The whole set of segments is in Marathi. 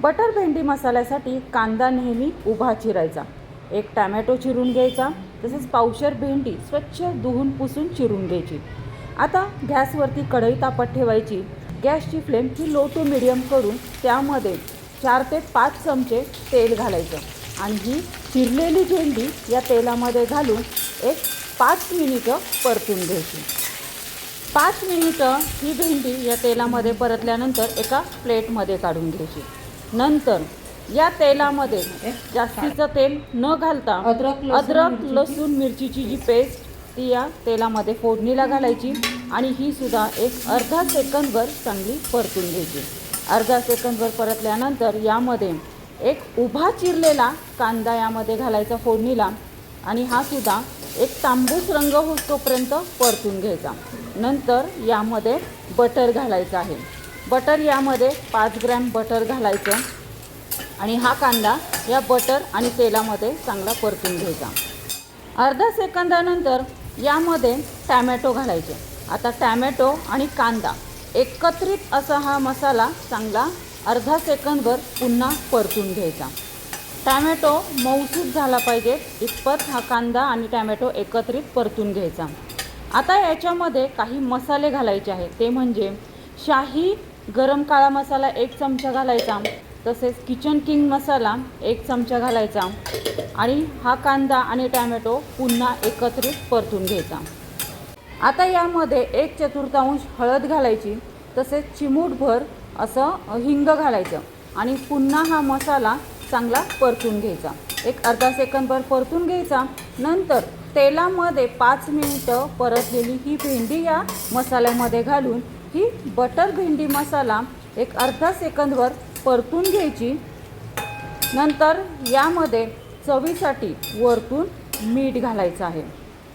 बटर भेंडी मसाल्यासाठी कांदा नेहमी उभा चिरायचा, एक टॅमॅटो चिरून घ्यायचा, तसेच पावशर भेंडी स्वच्छ धुवून पुसून चिरून घ्यायची। आता गॅसवरती कढई तापत ठेवायची। गॅसची फ्लेम ही लो टू मिडियम करून त्यामध्ये 4 ते 5 चमचे तेल घालायचं आणि ही चिरलेली भेंडी या तेलामध्ये घालून एक 5 मिनिटं परतून घ्यायची। 5 मिनिटं ही भेंडी या तेलामध्ये परतल्यानंतर एका प्लेटमध्ये काढून घ्यायची। नंतर या तेलामध्ये जास्तीचं तेल न घालता अद्रक लसूण मिरचीची जी पेस्ट ती या तेलामध्ये फोडणीला घालायची आणि ही सुद्धा एक अर्धा सेकंदभर चांगली परतून घ्यायची। अर्धा सेकंदभर परतल्यानंतर यामध्ये एक उभा चिरलेला कांदा यामध्ये घालायचा फोडणीला आणि हा सुद्धा एक तांबूस रंग होतोपर्यंत परतून घ्यायचा। नंतर यामध्ये बटर घालायचं आहे। बटर यामध्ये 5 ग्रॅम बटर घालायचं आणि हा कांदा या बटर आणि तेलामध्ये चांगला परतून घ्यायचा। अर्धा सेकंदानंतर यामध्ये टॅमॅटो घालायचे। आता टॅमॅटो आणि कांदा एकत्रित असा हा मसाला चांगला अर्धा सेकंदभर पुन्हा परतून घ्यायचा। टॅमॅटो मऊसूत झाला पाहिजे इतपत हा कांदा आणि टॅमॅटो एकत्रित परतून घ्यायचा। आता याच्यामध्ये काही मसाले घालायचे आहेत, ते म्हणजे शाही गरम काळा मसाला 1 चमचा घालायचा, तसेच किचन किंग मसाला 1 चमचा घालायचा आणि हा कांदा आणि टॅमॅटो पुन्हा एकत्रित परतून घ्यायचा। आता यामध्ये 1/4 हळद घालायची, तसेच चिमूटभर असं हिंग घालायचं आणि पुन्हा हा मसाला चांगला परतून घ्यायचा। एक अर्धा सेकंदभर परतून घ्यायचा। नंतर तेलामध्ये 5 मिनिटं परतलेली ही भेंडी या मसाल्यामध्ये घालून ही बटर भेंडी मसाला एक अर्धा सेकंदभर परतून घ्यायची। नंतर यामध्ये चवीसाठी वरतून मीठ घालायचं आहे।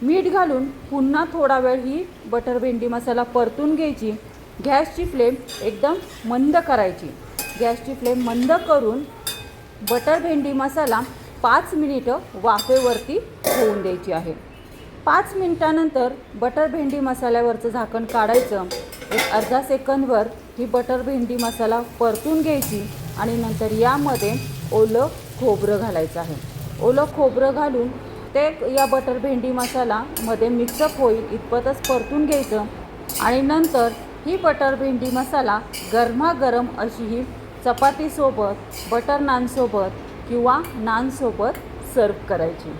मीठ घालून पुन्हा थोडा वेळ ही बटर भेंडी मसाला परतून घ्यायची। गॅसची फ्लेम एकदम मंद करायची। गॅसची फ्लेम मंद करून बटर भेंडी मसाला 5 मिनिटं वाफेवरती होऊन द्यायची आहे। 5 मिनिटानंतर बटर भेंडी मसाल्यावरचं झाकण काढायचं। एक अर्धा सेकंदभर ही बटर भेंडी मसाला परतून घ्यायची आणि नंतर यामध्ये ओलं खोबरं घालायचं आहे। ओलं खोबरं घालून ते या बटर भेंडी मसालामध्ये मिक्सअप होईल इतपतच परतून घ्यायचं आणि नंतर ही बटर भेंडी मसाला गरमागरम अशी ही चपातीसोबत, बटर नानसोबत किंवा नानसोबत सर्व करायची।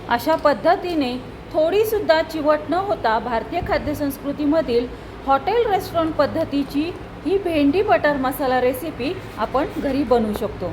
अशा पद्धतीने थोडीसुद्धा चिवट न होता भारतीय खाद्यसंस्कृतीमधील हॉटेल रेस्टॉरंट पद्धतीची ही भेंडी बटर मसाला रेसिपी आपण घरी बनवू शकतो।